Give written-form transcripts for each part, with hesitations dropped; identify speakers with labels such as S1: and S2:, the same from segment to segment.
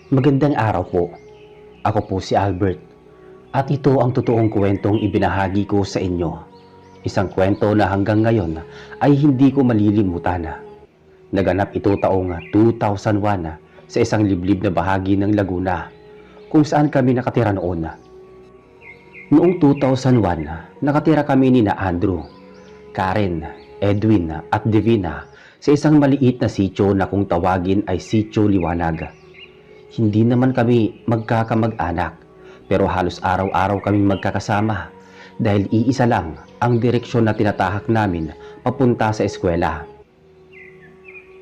S1: Magandang araw po. Ako po si Albert at ito ang totoong kwentong ibinahagi ko sa inyo. Isang kwento na hanggang ngayon ay hindi ko malilimutan. Naganap ito taong 2001 sa isang liblib na bahagi ng Laguna kung saan kami nakatira noon. Noong 2001, nakatira kami ni Andrew, Karen, Edwin at Divina sa isang maliit na sitio na kung tawagin ay Sitio Liwanag. Hindi naman kami magkakamag-anak pero halos araw-araw kaming magkakasama dahil iisa lang ang direksyon na tinatahak namin papunta sa eskwela.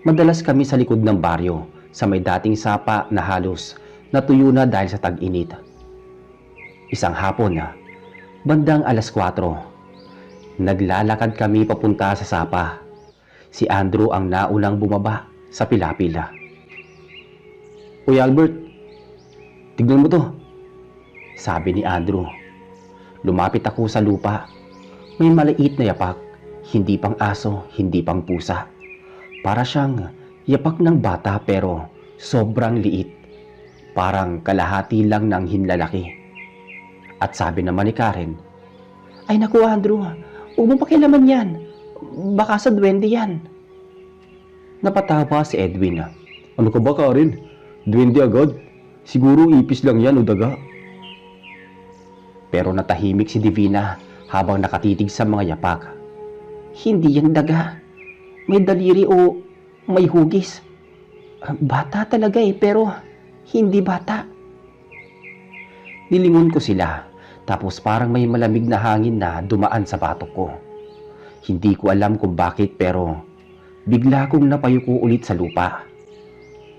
S1: Madalas kami sa likod ng baryo sa may dating sapa na halos natuyo na dahil sa tag-init. Isang hapon bandang alas 4, naglalakad kami papunta sa sapa. Si Andrew ang naunang bumaba sa pilapila. "Uy Albert, tignan mo to," sabi ni Andrew. Lumapit ako sa lupa. May maliit na yapak, hindi pang aso, hindi pang pusa. Para siyang yapak ng bata pero sobrang liit. Parang kalahati lang ng hinlalaki. At sabi naman ni Karen, "Ay naku Andrew, huwag mong pakialaman yan. Baka sa duwende yan." Napatawa si Edwin. "Ano ka ba Karen? Duwende agad? Siguro ipis lang yan o daga." Pero natahimik si Divina habang nakatitig sa mga yapak. "Hindi yan daga. May daliri o may hugis. Bata talaga pero hindi bata." Nilingon ko sila tapos parang may malamig na hangin na dumaan sa batok ko. Hindi ko alam kung bakit pero bigla kong napayuko ulit sa lupa.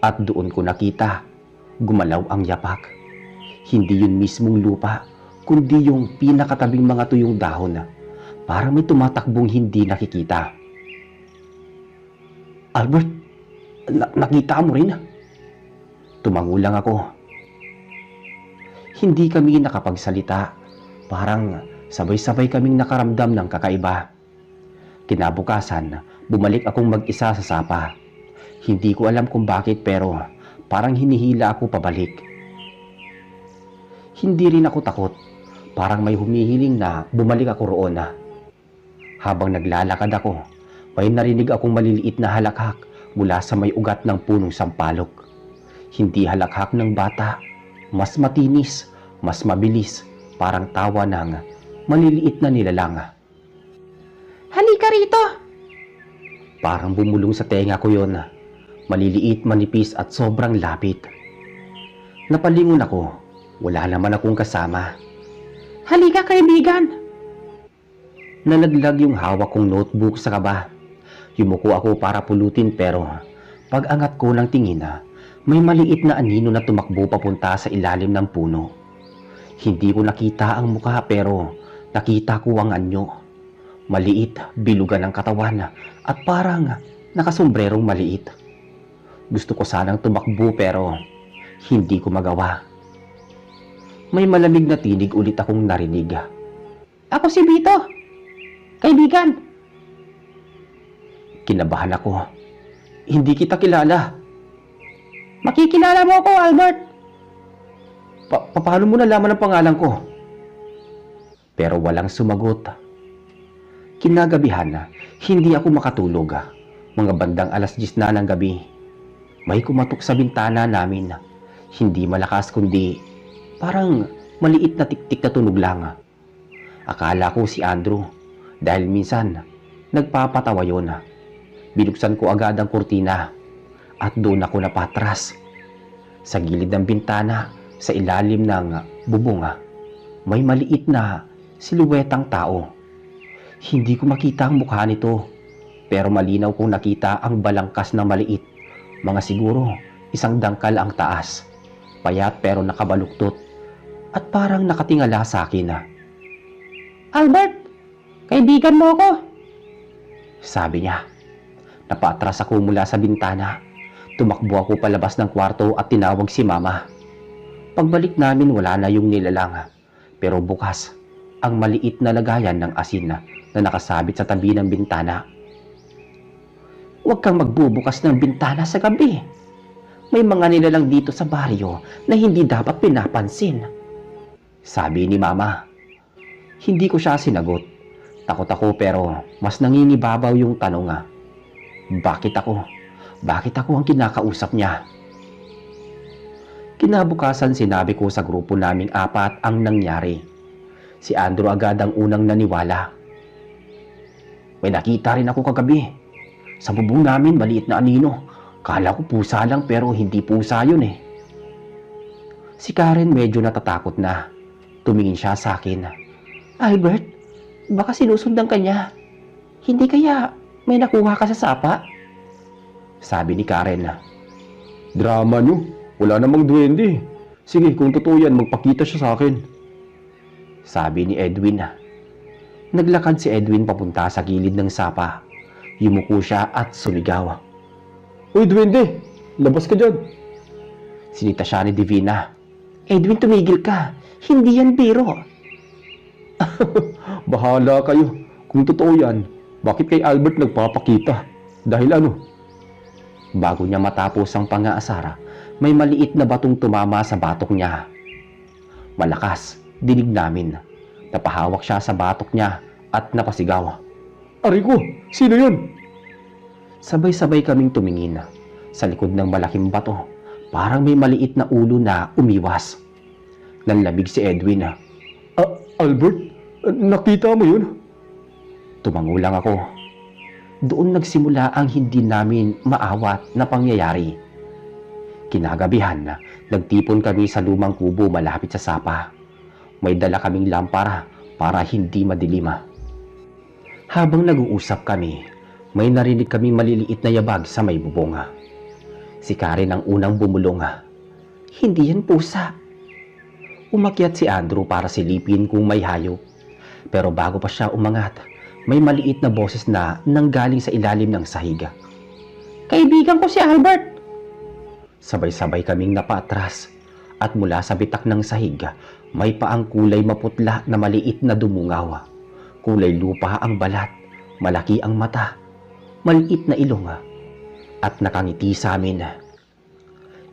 S1: At doon ko nakita, gumalaw ang yapak. Hindi yun mismong lupa, kundi yung pinakatabing mga tuyong dahon. Parang may tumatakbong hindi nakikita. "Albert, nakita mo rin?" Tumango lang ako. Hindi kami nakapagsalita. Parang sabay-sabay kaming nakaramdam ng kakaiba. Kinabukasan, bumalik akong mag-isa sa sapa. Hindi ko alam kung bakit pero parang hinihila ako pabalik. Hindi rin ako takot. Parang may humihiling na bumalik ako roon. Habang naglalakad ako, may narinig akong maliliit na halakhak mula sa may ugat ng punong sampalok. Hindi halakhak ng bata, mas matinis, mas mabilis, parang tawa ng maliliit na nilalang. "Halika rito!" Parang bumulong sa tenga ko yon. Maliliit, manipis at sobrang lapit. Napalingon ako. Wala naman akong kasama. "Halika kaibigan!" Nalaglag yung hawak kong notebook sa kaba. Yumuko ako para pulutin pero pag angat ko ng tingin may maliit na anino na tumakbo papunta sa ilalim ng puno. Hindi ko nakita ang mukha pero nakita ko ang anyo. Maliit, bilugan ang katawan at parang nakasombrerong maliit. Gusto ko sanang tumakbo pero hindi ko magawa. May malamig na tinig ulit akong narinig. "Ako si Vito. Kaibigan." Kinabahan ako. "Hindi kita kilala." "Makikilala mo ako, Albert." Paano mo nalaman ang pangalan ko?" Pero walang sumagot. Kinagabihan, hindi ako makatulog. Mga bandang alas 10 na ng gabi. May kumatok sa bintana namin. Hindi malakas kundi parang maliit na tiktik na tunog lang. Akala ko si Andrew dahil minsan nagpapatawa yun. Binuksan ko agad ang kurtina at doon ako napatras. Sa gilid ng bintana, sa ilalim ng bubong, may maliit na siluwetang tao. Hindi ko makita ang mukha nito pero malinaw kong nakita ang balangkas na maliit. Mga siguro isang dangkal ang taas. Payat pero nakabaluktot at parang nakatingala sa akin. "Albert, kaibigan mo ako," sabi niya. Napatras ako mula sa bintana. Tumakbo ako palabas ng kwarto at tinawag si Mama. Pagbalik namin wala na yung nilalang. Pero bukas ang maliit na lagayan ng asin na nakasabit sa tabi ng bintana. "Huwag kang magbubukas ng bintana sa gabi. May mga nilalang dito sa baryo na hindi dapat pinapansin. Sabi ni Mama. Hindi ko siya sinagot. Takot ako pero mas nangingibabaw yung tanong nga. Bakit ako? Bakit ako ang kinakausap niya? Kinabukasan sinabi ko sa grupo naming apat ang nangyari. Si Andrew agad ang unang naniwala. May nakita rin ako kagabi. Sa bubong namin maliit na anino. Kala ko pusa lang pero hindi pusa yun eh. Si Karen medyo natatakot na. Tumingin siya sa akin. Albert, baka sinusundan ka niya. Hindi kaya may nakuha ka sa sapa? Sabi ni Karen. Drama nyo. Wala namang duwende. Sige, kung totoo yan, magpakita siya sa akin. Sabi ni Edwin. Naglakad si Edwin papunta sa gilid ng sapa. Yumuko siya at sumigaw. Uy, duwende! Labas ka dyan! Sinita siya ni Divina. Edwin, tumigil ka. Hindi yan biro. Bahala kayo. Kung totoo yan, bakit kay Albert nagpapakita? Dahil ano? Bago niya matapos ang pang-aasara, may maliit na batong tumama sa batok niya. Malakas, dinig namin. Napahawak siya sa batok niya at napasigaw. Aray ko! Sino yun? Sabay-sabay kaming tumingin. Sa likod ng malaking bato, parang may maliit na ulo na umiwas. Nanlamig si Edwin. Albert, nakita mo yun? Tumango lang ako. Doon nagsimula ang hindi namin maawat na pangyayari. Kinagabihan, nagtipon kami sa lumang kubo malapit sa sapa. May dala kaming lampara para hindi madilima. Habang nag-uusap kami, may narinig kaming maliliit na yabag sa may bubong. Si Karen ang unang bumulong. Hindi yan pusa. Umakyat si Andrew para silipin kung may hayop. Pero bago pa siya umangat, may maliit na boses na nanggaling sa ilalim ng sahig. Kaibigan ko si Albert! Sabay-sabay kaming napaatras at mula sa bitak ng sahig, may paang kulay maputla na maliit na dumungaw. Kulay lupa ang balat, malaki ang mata, maliit na ilong at nakangiti sa amin.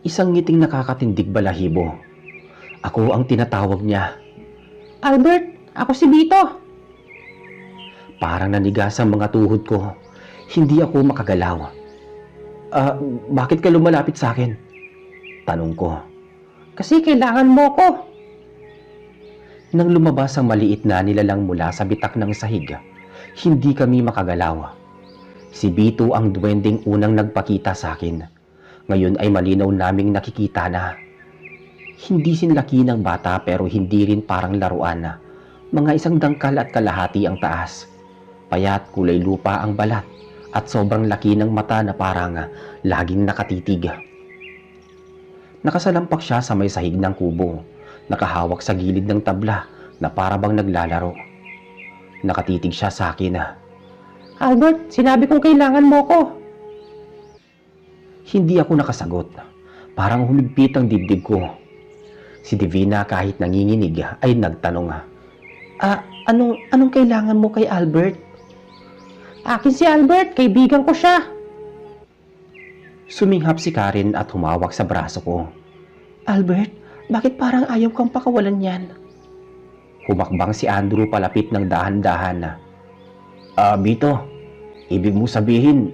S1: Isang ngiting nakakatindig balahibo. Ako ang tinatawag niya. Albert, ako si Vito. Parang nanigas ang mga tuhod ko. Hindi ako makagalaw. Bakit ka lumalapit sa akin? Tanong ko. Kasi kailangan mo ko. Nang lumabas ang maliit na nilalang mula sa bitak ng sahig, hindi kami makagalaw. Si Vito ang duwending unang nagpakita sa akin. Ngayon ay malinaw naming nakikita na. Hindi sinlaki ng bata pero hindi rin parang laruan na. Mga isang dangkal at kalahati ang taas. Payat, kulay lupa ang balat at sobrang laki ng mata na parang laging nakatitig. Nakasalampak siya sa may sahig ng kubo. Nakahawak sa gilid ng tabla na parabang naglalaro. Nakatitig siya sa akin. Albert, sinabi kong kailangan mo ko. Hindi ako nakasagot. Parang humigpit ang dibdib ko. Si Divina kahit nanginginig ay nagtanong. Anong kailangan mo kay Albert? Akin si Albert, kaibigan ko siya. Suminghap si Karen at humawak sa braso ko. Albert, bakit parang ayaw kang pakawalan yan? Humakbang si Andrew palapit ng dahan-dahan. Vito, ibig mo sabihin,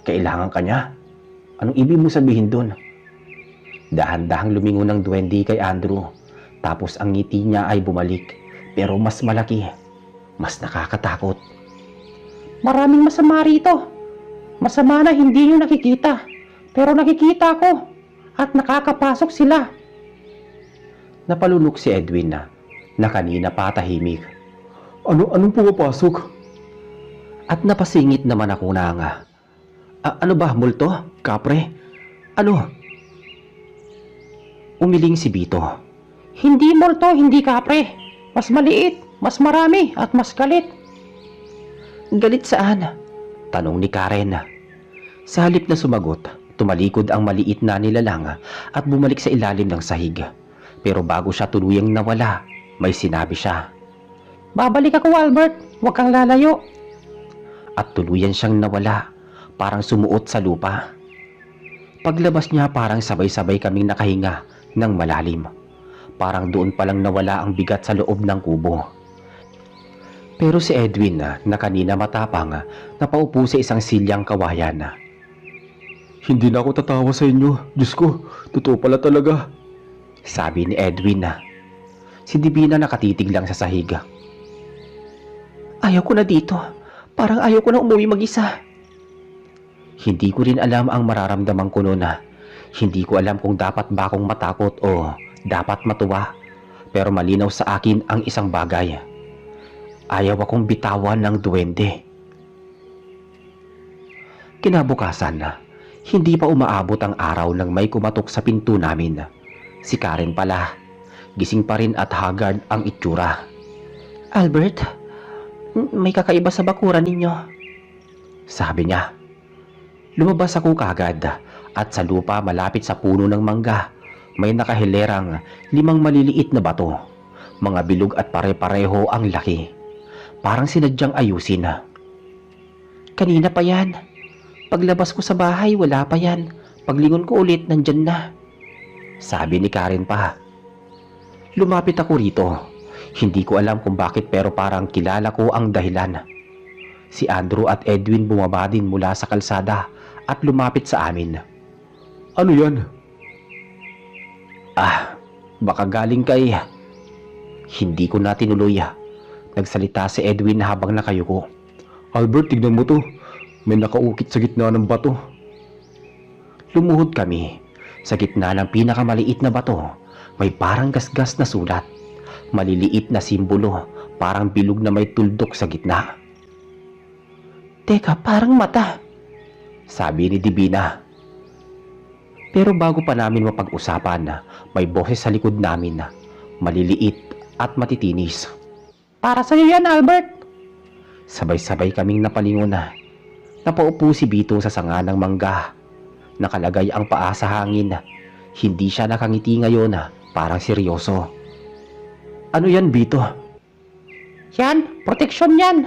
S1: kailangan ka niya? Anong ibig mo sabihin doon? Dahan-dahang lumingon ng duwende kay Andrew. Tapos ang ngiti niya ay bumalik, pero mas malaki, mas nakakatakot. Maraming masama rito. Masama na hindi nyo nakikita, pero nakikita ko at nakakapasok sila. Napalunok si Edwin na kanina pa tahimik. Anong pumapasok? At napasingit naman ako na nga. Ano ba, multo? Kapre? Ano? Umiling si Vito. Hindi multo, hindi kapre. Mas maliit, mas marami, at mas galit. Galit saan? Tanong ni Karen. Sa halip na sumagot, tumalikod ang maliit na nilalang at bumalik sa ilalim ng sahig. Pero bago siya tuluyang nawala, may sinabi siya. Babalik ako, Albert. Huwag kang lalayo. At tuluyan siyang nawala, parang sumuot sa lupa. Paglabas niya parang sabay-sabay kaming nakahinga ng malalim. Parang doon palang nawala ang bigat sa loob ng kubo. Pero si Edwin na kanina matapang napaupo sa isang silyang kawayan. Hindi na ako tatawa sa inyo. Diyos ko, totoo pala talaga. Sabi ni Edwin. Si Divina nakatitig lang sa sahig. Ayaw ko na dito. Parang ayaw ko na umuwi mag-isa. Hindi ko rin alam ang mararamdaman ko noon. Hindi ko alam kung dapat ba akong matakot o dapat matuwa. Pero malinaw sa akin ang isang bagay. Ayaw akong bitawan ng duwende. Kinabukasan, hindi pa umaabot ang araw nang may kumatok sa pinto namin. Si Karen pala. Gising pa rin at haggard ang itsura. Albert, may kakaiba sa bakuran ninyo. Sabi niya. Lumabas ako kagad at sa lupa malapit sa puno ng mangga may nakahilerang 5 maliliit na bato. Mga bilog at pare-pareho ang laki. Parang sinadyang ayusin. Kanina pa yan. Paglabas ko sa bahay wala pa yan. Paglingon ko ulit nandyan na. Sabi ni Karen pa. Lumapit ako rito. Hindi ko alam kung bakit pero parang kilala ko ang dahilan. Si Andrew at Edwin bumaba din mula sa kalsada at lumapit sa amin. Ano yan? Baka galing kay... Hindi ko na tinuloy. Nagsalita si Edwin habang nakayuko. Albert, tignan mo to. May nakaukit sa gitna ng bato. Lumuhod kami. Sa gitna ng pinakamaliit na bato, may parang gasgas na sulat. Maliliit na simbolo, parang bilog na may tuldok sa gitna. Teka, parang mata, sabi ni Divina. Pero bago pa namin mapag-usapan, may boses sa likod namin, maliliit at matitinis. Para sa'yo yan, Albert! Sabay-sabay kaming napalingon. Napaupo si Bito sa sanga ng mangga. Nakalagay ang paa sa hangin. Hindi siya nakangiti ngayon, parang seryoso. Ano yan, Bito? Yan, proteksyon yan.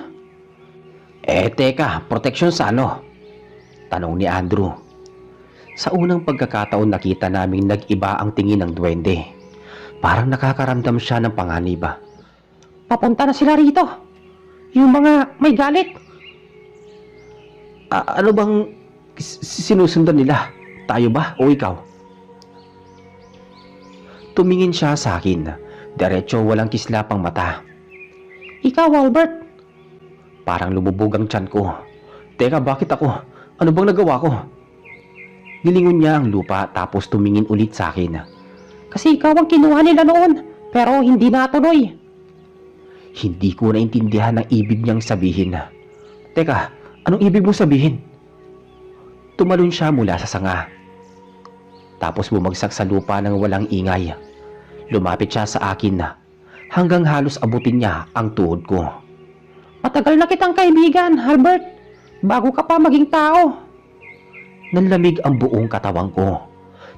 S1: Teka, proteksyon sa ano? Tanong ni Andrew. Sa unang pagkakataon nakita naming nag-iba ang tingin ng duwende. Parang nakakaramdam siya ng panganib. Papunta na sila rito. Yung mga may galit. Ano bang sinusundan nila? Tayo ba o ikaw? Tumingin siya sa akin. Diretso walang kislapang mata. Ikaw, Albert. Parang lumubog ang tiyan ko. Teka, bakit ako? Ano bang nagawa ko? Nilingon niya ang lupa tapos tumingin ulit sa akin. Kasi ikaw ang kinuha nila noon, pero hindi natuloy. Hindi ko naintindihan ang ibig niyang sabihin. Teka, anong ibig mo sabihin? Tumalon siya mula sa sanga. Tapos bumagsak sa lupa ng walang ingay. Lumapit siya sa akin hanggang halos abutin niya ang tuhod ko. Matagal na kitang kaibigan, Albert. Bago ka pa maging tao. Nanlamig ang buong katawan ko.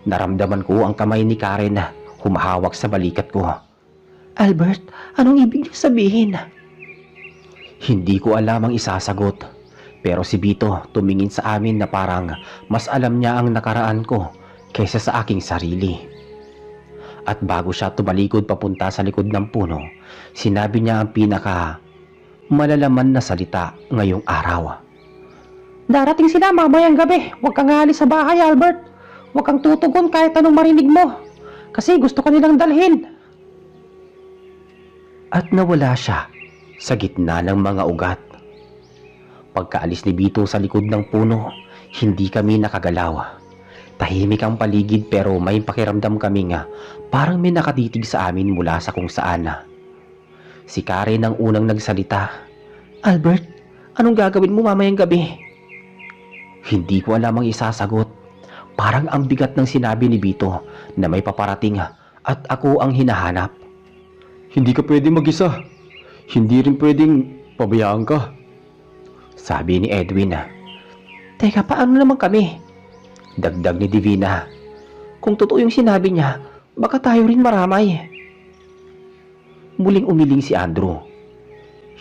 S1: Naramdaman ko ang kamay ni Karen na humahawak sa balikat ko. Albert, anong ibig niyo sabihin? Hindi ko alam ang isasagot. Pero si Bito tumingin sa amin na parang mas alam niya ang nakaraan ko kaysa sa aking sarili. At bago siya tumalikod papunta sa likod ng puno, sinabi niya ang pinaka malalaman na salita ngayong araw. Darating sila mamayang gabi. Huwag kang aalis sa bahay, Albert. Huwag kang tutugon kahit anong marinig mo. Kasi gusto ka nilang dalhin. At nawala siya sa gitna ng mga ugat. Pagkaalis ni Bito sa likod ng puno, hindi kami nakagalaw. Tahimik ang paligid pero may pakiramdam kami nga parang may nakatitig sa amin mula sa kung saan. Si Karen ang unang nagsalita. Albert, anong gagawin mo mamayang gabi? Hindi ko alam ang isasagot. Parang ang bigat ng sinabi ni Bito na may paparating at ako ang hinahanap. Hindi ka pwedeng mag-isa. Hindi rin pwedeng pabayaan ka. Sabi ni Edwin. Teka, paano naman kami? Dagdag ni Divina. Kung totoo yung sinabi niya, baka tayo rin maramay. Muling umiling si Andrew.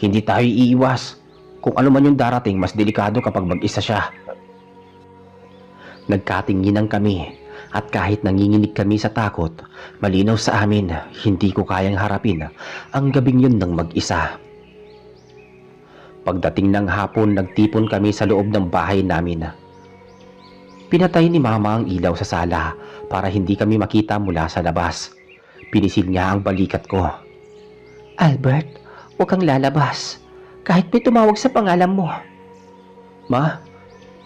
S1: Hindi tayo iiwas. Kung ano man yung darating, mas delikado kapag mag-isa siya. Nagkatinginan kami at kahit nanginginig kami sa takot, malinaw sa amin hindi ko kayang harapin ang gabing yun ng mag-isa. Pagdating ng hapon, nagtipon kami sa loob ng bahay namin. Pinatay ni Mama ang ilaw sa sala para hindi kami makita mula sa labas. Pinisil niya ang balikat ko. "Albert, huwag kang lalabas. Kahit may tumawag sa pangalan mo." "Ma,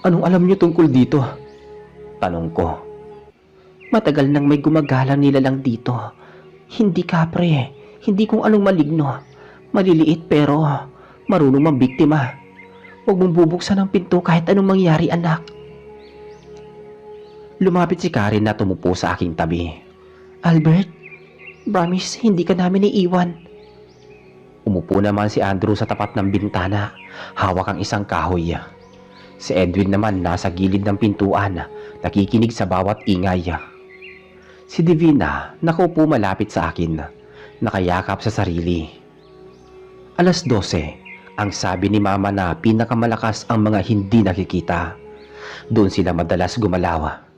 S1: anong alam niyo tungkol dito?" tanong ko. "Matagal nang may gumagalang nilalang dito. Hindi kapre, hindi kung anong maligno. Maliliit pero marunong mambiktima. Huwag mong bubuksan ang pinto kahit anong mangyari, anak." Lumapit si Karen na tumupo sa aking tabi. "Albert, promise hindi ka namin iiwan." Umupo naman si Andrew sa tapat ng bintana, hawak ang isang kahoy. Si Edwin naman nasa gilid ng pintuan, nakikinig sa bawat ingay. Si Divina nakaupo malapit sa akin, nakayakap sa sarili. 12:00, ang sabi ni Mama na pinakamalakas ang mga hindi nakikita. Doon sila madalas gumalaw.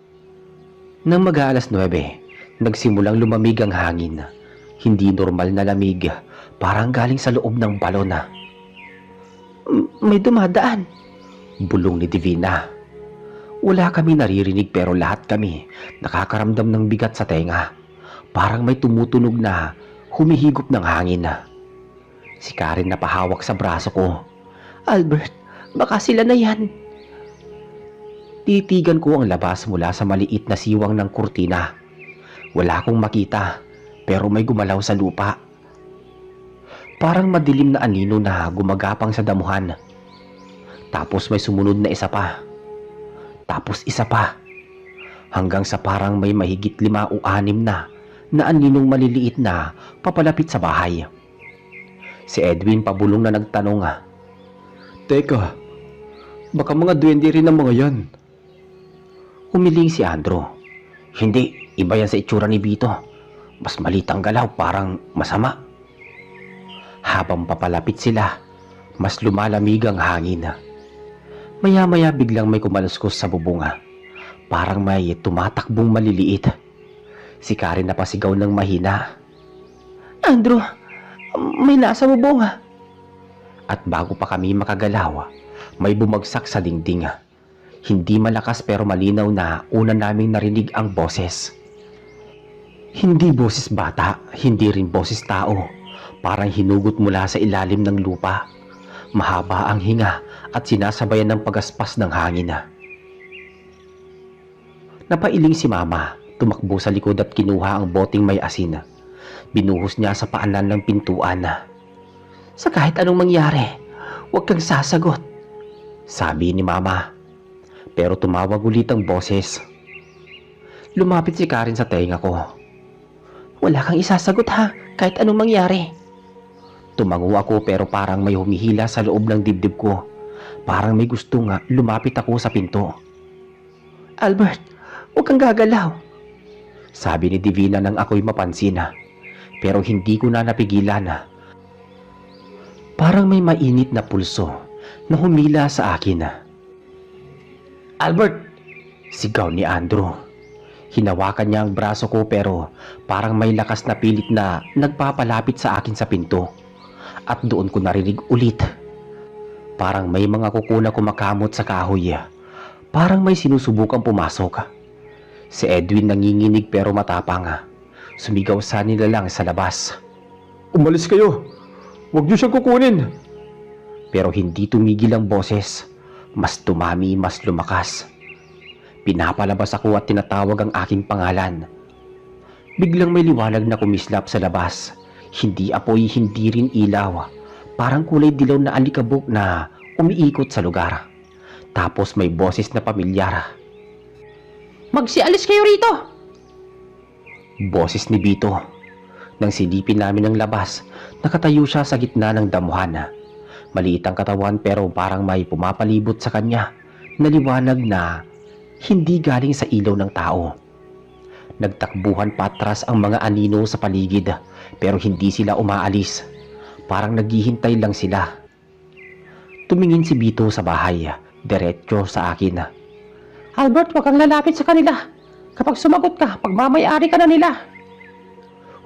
S1: Nang mag-aalas 9, nagsimulang lumamig ang hangin. Hindi normal na lamig, parang galing sa loob ng balon. "May dumadaan," bulong ni Divina. Wala kami naririnig pero lahat kami nakakaramdam ng bigat sa tenga. Parang may tumutunog na humihigop ng hangin. Si Karen napahawak sa braso ko. "Albert, baka sila na yan." Titigan ko ang labas mula sa maliit na siwang ng kurtina. Wala akong makita, pero may gumalaw sa lupa. Parang madilim na anino na gumagapang sa damuhan. Tapos may sumunod na isa pa. Tapos isa pa. Hanggang sa parang may mahigit 5 o 6 na aninong maliliit na papalapit sa bahay. Si Edwin pabulong na nagtanong, "Teka, baka mga duwende rin ang mga yan." Humiling si Andrew. "Hindi, iba yan sa itsura ni Vito. Mas maliit ang galaw, parang masama." Habang papalapit sila, mas lumalamig ang hangin. Maya-maya biglang may kumaluskos sa bubunga. Parang may tumatakbong maliliit. Si Karen napasigaw ng mahina. "Andrew, may nasa bubunga." At bago pa kami makagalaw, may bumagsak sa dingding. Hindi malakas pero malinaw na una naming narinig ang boses. Hindi boses bata, hindi rin boses tao. Parang hinugot mula sa ilalim ng lupa. Mahaba ang hinga at sinasabayan ng pagaspas ng hangin. Napailing si Mama, tumakbo sa likod at kinuha ang boteng may asin. Binuhos niya sa paanan ng pintuan. "Sa kahit anong mangyari, huwag kang sasagot," sabi ni Mama. Pero tumawag ulit ang boses. Lumapit si Karen sa tenga ko. "Wala kang isasagot ha, kahit anong mangyari." Tumango ako pero parang may humihila sa loob ng dibdib ko. Parang may gusto nga lumapit ako sa pinto. "Albert, huwag kang gagalaw," sabi ni Divina nang ako'y mapansin. Pero hindi ko na napigilan. Parang may mainit na pulso na humila sa akin. "Albert!" sigaw ni Andrew. Hinawakan niya ang braso ko pero parang may lakas na pilit na nagpapalapit sa akin sa pinto. At doon ko narinig ulit. Parang may mga kuko na kumakamot sa kahoy. Parang may sinusubukang pumasok. Si Edwin nanginginig pero matapang. Sumigaw sa nila lang sa labas. "Umalis kayo! Huwag niyo siyang kukunin!" Pero hindi tumigil ang boses. Mas tumami, mas lumakas. Pinapalabas ako at tinatawag ang aking pangalan. Biglang may liwanag na kumislap sa labas. Hindi apoy, hindi rin ilaw. Parang kulay dilaw na alikabok na umiikot sa lugar. Tapos may boses na pamilyar. "Magsialis kayo rito!" Boses ni Vito. Nang silipin namin ang labas, nakatayo siya sa gitna ng damuhan. Maliit ang katawan pero parang may pumapalibot sa kanya na liwanag na hindi galing sa ilaw ng tao. Nagtakbuhan patras ang mga anino sa paligid pero hindi sila umaalis. Parang naghihintay lang sila. Tumingin si Vito sa bahay, diretso sa akin.
S2: Albert, huwag kang lalapit sa kanila. Kapag sumagot ka, pagmamayari ka na nila.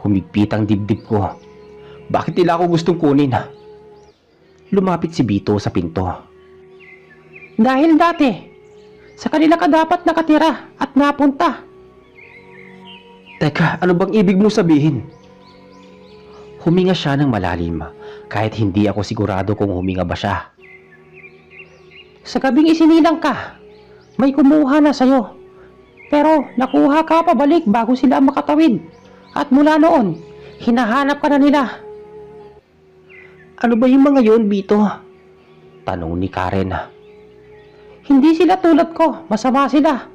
S1: Humigpit ang dibdib ko. Bakit nila ako gustong kunin? Lumapit si Vito sa pinto.
S2: Dahil dati, sa kanila ka dapat nakatira at napunta.
S1: Teka, ano bang ibig mo sabihin? Huminga siya ng malalim, kahit hindi ako sigurado kung huminga ba siya.
S2: Sa gabing isinilang ka, may kumuha na sa'yo. Pero nakuha ka pabalik bago sila makatawid. At mula noon, hinahanap ka na nila.
S1: Ano ba yung mga yon, Vito? Tanong ni Karen.
S2: Hindi sila tulad ko, masama sila.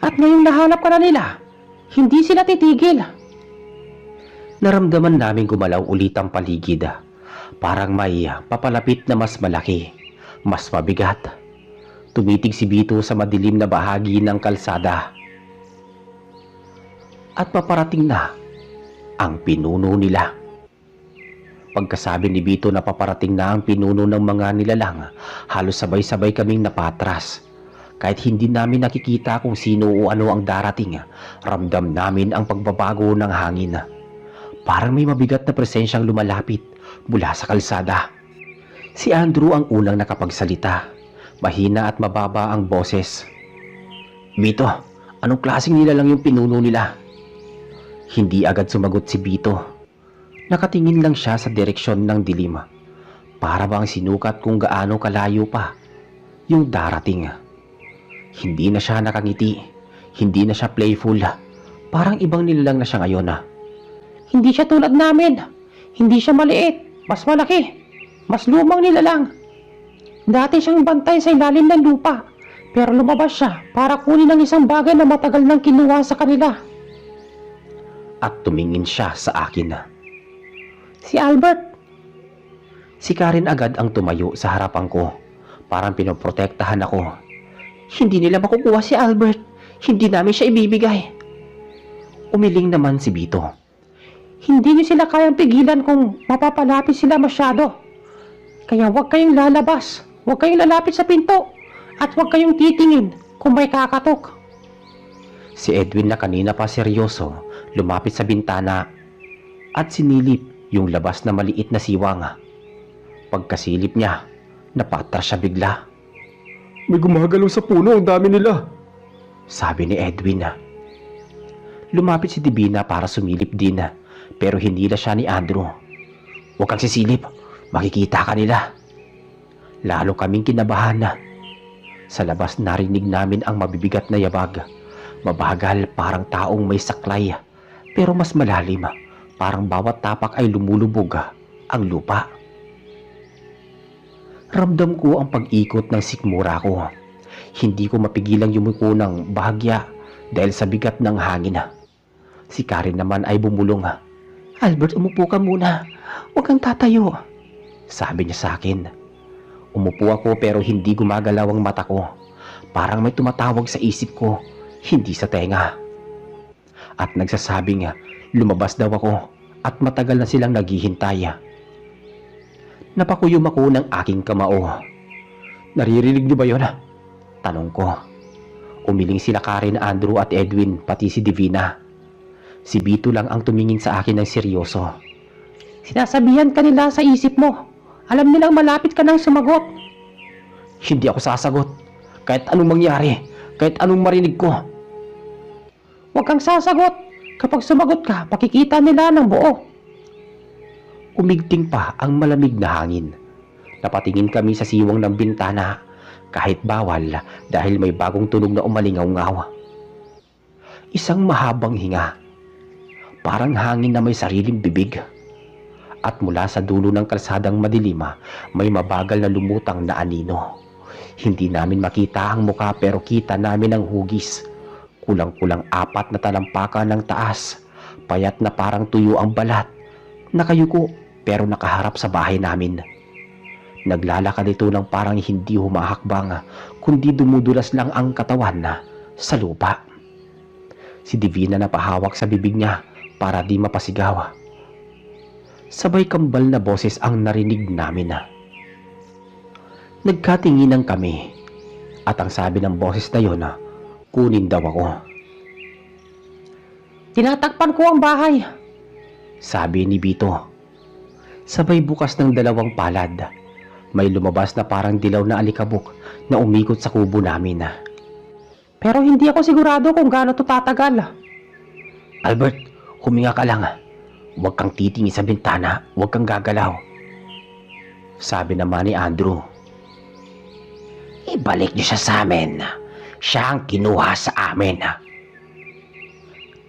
S2: At ngayong nahanap ka na nila, hindi sila titigil.
S1: Naramdaman namin gumalaw ulit ang paligid. Parang may papalapit na mas malaki, mas mabigat. Tumitig si Vito sa madilim na bahagi ng kalsada. At paparating na ang pinuno nila. Pagkasabi ni Vito na paparating na ang pinuno ng mga nilalang, halos sabay-sabay kaming napatras. Kahit hindi namin nakikita kung sino o ano ang darating, ramdam namin ang pagbabago ng hangin. Parang may mabigat na presensyang lumalapit mula sa kalsada. Si Andrew ang unang nakapagsalita. Mahina at mababa ang boses. Vito, anong klaseng nilalang yung pinuno nila? Hindi agad sumagot si Vito. Nakatingin lang siya sa direksyon ng dilim. Para bang sinukat kung gaano kalayo pa yung darating. Hindi na siya nakangiti. Hindi na siya playful. Parang ibang nilalang na siya ngayon.
S2: Hindi siya tulad namin. Hindi siya maliit, mas malaki, mas lumang nilalang. Dati siyang bantay sa ilalim ng lupa, pero lumabas siya para kunin ang isang bagay na matagal nang kinuha sa kanila.
S1: At tumingin siya sa akin.
S2: Si Albert.
S1: Si Karen agad ang tumayo sa harapan ko. Parang pinoprotektahan ako. Hindi nila makukuha si Albert. Hindi namin siya ibibigay. Umiling naman si Vito.
S2: Hindi niyo sila kayang pigilan kung mapapalapit sila masyado. Kaya huwag kayong lalabas. Huwag kayong lalapit sa pinto. At huwag kayong titingin kung may kakatok.
S1: Si Edwin na kanina pa seryoso, lumapit sa bintana at sinilip yung labas na maliit na siwang. Pagkasilip niya, napatras siya bigla. May gumagalaw sa puno, ang dami nila, sabi ni Edwin. Lumapit si Divina para sumilip din, pero hindi na siya ni Andrew. Huwag kang sisilip, makikita ka nila. Lalo kaming kinabahan. Sa labas narinig namin ang mabibigat na yabag. Mabagal, parang taong may saklay, pero mas malalim. Parang bawat tapak ay lumulubog ang lupa. Ramdam ko ang pag-ikot ng sikmura ko. Hindi ko mapigilang yumuko ng bahagya dahil sa bigat ng hangin. Si Karen naman ay bumulong. Albert, umupo ka muna. Huwag kang tatayo, sabi niya sa akin. Umupo ako pero hindi gumagalaw ang mata ko. Parang may tumatawag sa isip ko, hindi sa tenga. At nagsasabing lumabas daw ako at matagal na silang naghihintay. Napakuyom ako ng aking kamao. Naririnig niyo ba yun? Tanong ko. Umiling sila Karen, Andrew at Edwin, pati si Divina. Si Vito lang ang tumingin sa akin ng seryoso.
S2: Sinasabihan ka nila sa isip mo. Alam nilang malapit ka nang sumagot.
S1: Hindi ako sasagot. Kahit anong mangyari, kahit anong marinig ko.
S2: Huwag kang sasagot. Kapag sumagot ka, pakikita nila ng buo.
S1: Umigting pa ang malamig na hangin. Napatingin kami sa siwang ng bintana, kahit bawal dahil may bagong tunog na umalingaw-ngaw. Isang mahabang hinga. Parang hangin na may sariling bibig. At mula sa dulo ng kalsadang madilima, may mabagal na lumutang na anino. Hindi namin makita ang muka pero kita namin ang hugis. Kulang-kulang 4 na talampakan ng taas. Payat na parang tuyo ang balat. Nakayuko pero nakaharap sa bahay namin. Naglalakad ito ng parang hindi humahakbang, kundi dumudulas lang ang katawan sa lupa. Si Divina napahawak sa bibig niya para di mapasigaw. Sabay kambal na boses ang narinig namin. Nagkatinginan kami At ang sabi ng boses na yon, kunin daw ako.
S2: Tinatakpan ko ang bahay.
S1: Sabi ni Bito. Sabay bukas ng dalawang palad. May lumabas na parang dilaw na alikabok na umikot sa kubo namin.
S2: Pero hindi ako sigurado kung gaano to tatagal.
S1: Albert, huminga ka lang. Huwag kang titingin sa bintana, huwag kang gagalaw. Sabi naman ni Andrew. Ibalik niyo siya sa amin. Siya ang kinuha sa amin.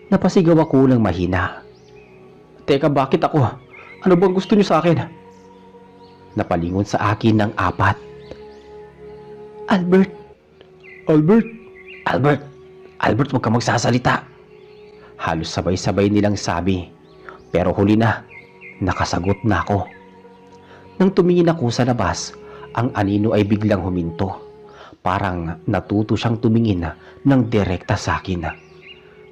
S1: Napasigaw ako ng mahina. Teka, bakit ako? Ano bang gusto niyo sa akin? Napalingon sa akin ng apat. Albert. Albert. Albert. Albert, huwag ka magsasalita. Halos sabay-sabay nilang sabi. Pero huli na, nakasagot na ako. Nang tumingin ako sa labas, ang anino ay biglang huminto. Parang natuto siyang tumingin ng direkta sa akin.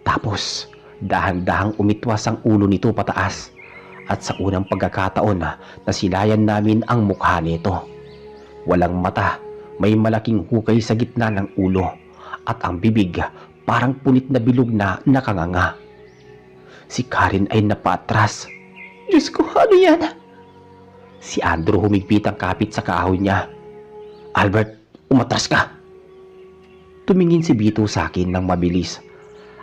S1: Tapos, dahan-dahang umitwas ang ulo nito pataas. At sa unang pagkakataon nasilayan namin ang mukha nito. Walang mata, may malaking hukay sa gitna ng ulo. At ang bibig, parang punit na bilog na nakanganga. Si Karen ay napaatras. Diyos ko, ano yan? Si Andrew humigpit ang kapit sa kahoy niya. Albert, umatras ka. Tumingin si Bito sa akin ng mabilis.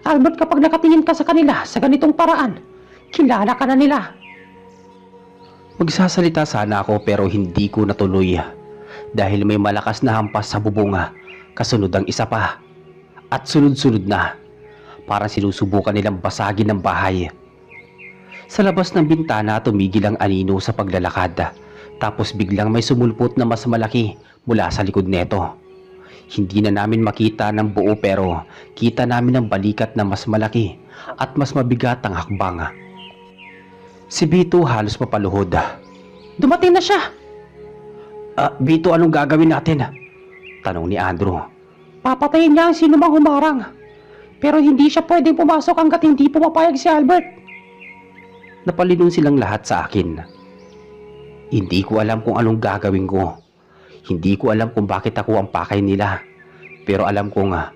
S2: Albert, kapag nakatingin ka sa kanila sa ganitong paraan, kilala ka na nila.
S1: Magsasalita sana ako pero hindi ko natuloy. Dahil may malakas na hampas sa bubunga, kasunod ang isa pa. At sunod-sunod na. Parang sinusubukan nilang basagin ng bahay. Sa labas ng bintana tumigil ang anino sa paglalakad. Tapos biglang may sumulpot na mas malaki mula sa likod neto. Hindi na namin makita ng buo pero kita namin ang balikat na mas malaki at mas mabigat ang hakbang. Si Bito halos mapaluhod.
S2: Dumating na siya.
S1: Bito, anong gagawin natin? Tanong ni Andrew.
S2: Papatayin niya ang sino mang humarang. Pero hindi siya pwedeng pumasok hanggat hindi pumapayag si Albert.
S1: Napalinon silang lahat sa akin. Hindi ko alam kung anong gagawin ko. Hindi ko alam kung bakit ako ang pakay nila. Pero alam ko nga,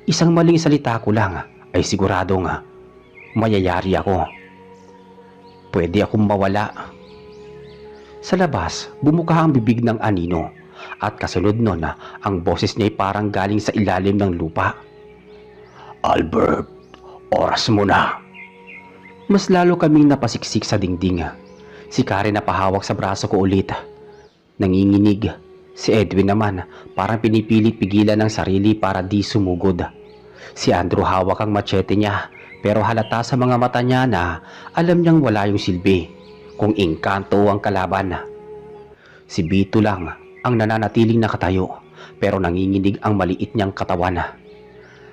S1: isang maling salita ko lang ay sigurado nga, mayayari ako. Pwede akong mawala. Sa labas, bumuka ang bibig ng anino at kasunod nun ang boses niya ay parang galing sa ilalim ng lupa. Albert, oras mo na. Mas lalo kaming napasiksik sa dingding. Si Karen napahawak sa braso ko ulit. Nanginginig. Si Edwin naman parang pinipilit pigilan ng sarili para di sumugod. Si Andrew hawak ang machete niya pero halata sa mga mata niya na alam niyang wala yung silbi kung engkanto ang kalaban. Si Bito lang ang nananatiling nakatayo pero nanginginig ang maliit niyang katawan.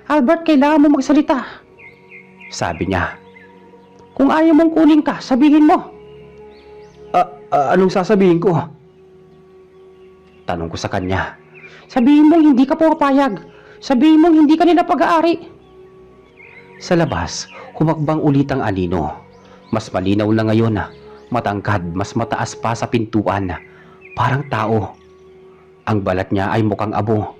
S2: Albert, kailangan mo magsalita.
S1: Sabi niya.
S2: Kung ayaw mong kunin ka, sabihin mo.
S1: Anong sasabihin ko? Tanong ko sa kanya.
S2: Sabihin mo hindi ka pumapayag. Sabihin mo hindi ka nila pag-aari.
S1: Sa labas, humakbang ulit ang anino. Mas malinaw na ngayon. Matangkad, mas mataas pa sa pintuan. Parang tao. Ang balat niya ay mukhang abo.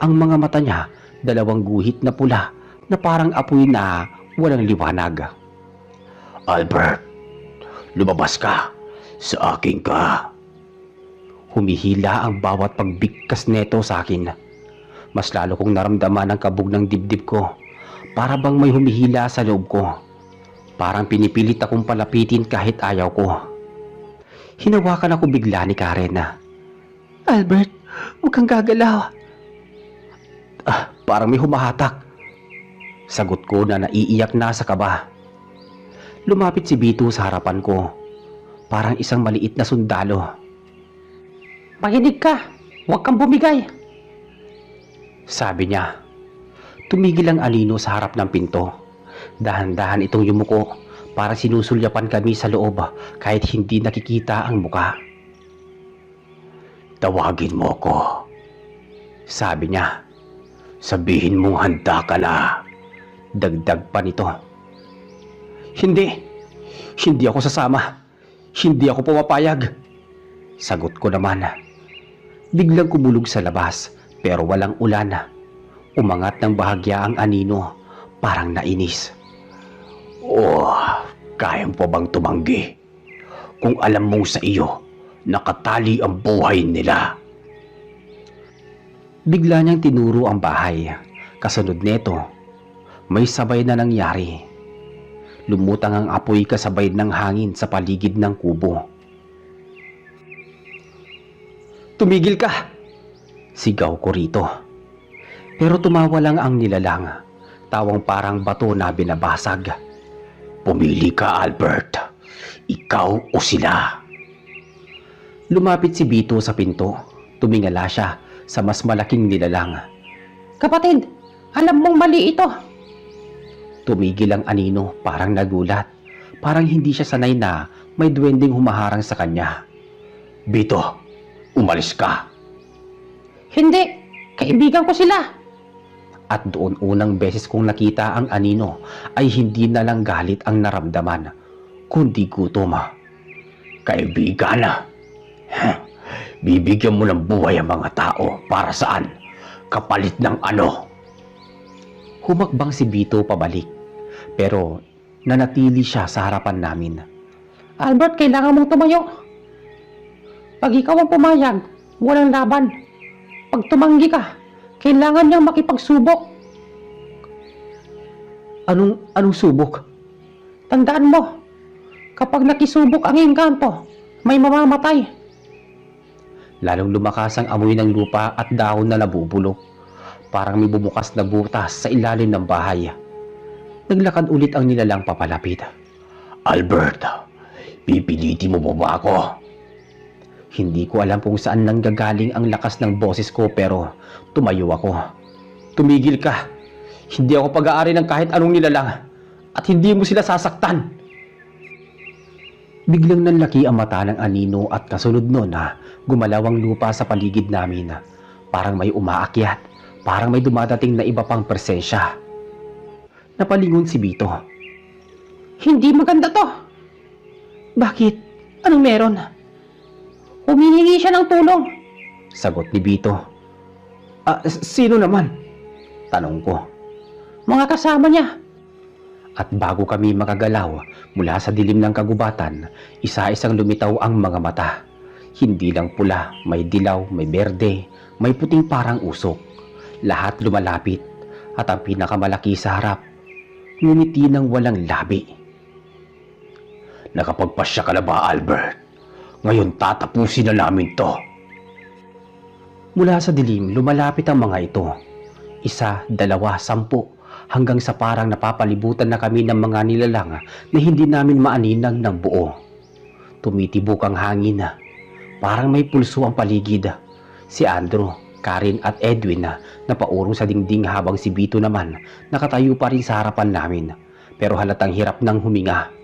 S1: Ang mga mata niya, dalawang guhit na pula na parang apoy na walang liwanag. Albert, lumabas ka. Sa akin ka. Humihila ang bawat pagbigkas neto sa akin. Mas lalo kong naramdaman ang kabog ng dibdib ko. Para bang may humihila sa loob ko. Parang pinipilit akong palapitin kahit ayaw ko. Hinawakan ako bigla ni Karen. Albert, huwag kang gagalaw. Parang may humahatak. Sagot ko na naiiyak na sa kaba. Lumapit si Bito sa harapan ko. Parang isang maliit na sundalo.
S2: Makinig ka. Huwag kang bumigay.
S1: Sabi niya. Tumigil ang anino sa harap ng pinto. Dahan-dahan itong yumuko para sinusulyapan kami sa loob kahit hindi nakikita ang muka. Tawagin mo ko. Sabi niya. Sabihin mong handa ka na. Dagdag pa nito. Hindi. Hindi ako sasama. Hindi ako pumapayag. Sagot ko naman. Biglang kumulog sa labas. Pero walang ulan. Umangat ng bahagya ang anino, parang nainis. Oh, kaya mo pa bang tumanggi? Kung alam mong sa iyo, nakatali ang buhay nila. Bigla niyang tinuro ang bahay. Kasunod neto, may sabay na nangyari. Lumutang ang apoy kasabay ng hangin sa paligid ng kubo. Tumigil ka! Sigaw ko rito. Pero tumawa lang ang nilalang, tawang parang bato na binabasag. Pumili ka, Albert. Ikaw o sila. Lumapit si Bito sa pinto. Tumingala siya sa mas malaking nilalang.
S2: Kapatid, alam mong mali ito.
S1: Tumigil ang anino, parang nagulat. Parang hindi siya sanay na may duwending humaharang sa kanya. Bito, umalis ka.
S2: Hindi, kaibigan ko sila.
S1: At doon unang beses kong nakita ang anino ay hindi na lang galit ang naramdaman, kundi gutom. Kaibigan, bibigyan mo ng buhay ang mga tao para saan? Kapalit ng ano? Humakbang si Bito pabalik, pero nanatili siya sa harapan namin.
S2: Albert, kailangan mong tumayo. Pag ikaw ang pumayag, walang laban. Pag tumanggi ka, kailangan niyang makipagsubok.
S1: Anong subok?
S2: Tandaan mo, kapag nakisubok ang engkanto, may mamamatay.
S1: Lalong lumakas ang amoy ng lupa at dahon na nabubulok. Parang may bumukas na butas sa ilalim ng bahay. Naglakad ulit ang nilalang papalapit. Albert, pipilitin mo ba ako? Hindi ko alam kung saan nanggagaling ang lakas ng boses ko pero tumayo ako. Tumigil ka. Hindi ako pag-aari ng kahit anong nilalang at hindi mo sila sasaktan. Biglang nanlaki ang mata ng anino at kasunod nun gumalaw ang lupa sa paligid namin. Parang may umaakyat, parang may dumadating na iba pang presensya. Napalingon si Bito.
S2: Hindi maganda to.
S1: Bakit?
S2: Anong meron? Humihingi siya ng tulong.
S1: Sagot ni Bito. Sino naman? Tanong ko.
S2: Mga kasama niya.
S1: At bago kami makagalaw mula sa dilim ng kagubatan, isa-isang lumitaw ang mga mata. Hindi lang pula, may dilaw, may berde, may puting parang usok. Lahat lumalapit at ang pinakamalaki sa harap, ngumiti ng walang labi. Nakapagpasya ka na ba, Albert? Ngayon tatapusin na namin to. Mula sa dilim, lumalapit ang mga ito. 1, 2, 10, hanggang sa parang napapalibutan na kami ng mga nilalang na hindi namin maaninag ng buo. Tumitibok ang hangin. Parang may pulso ang paligid. Si Andrew, Karen at Edwin na paurong sa dingding habang si Bito naman nakatayo pa rin sa harapan namin. Pero halatang hirap ng huminga.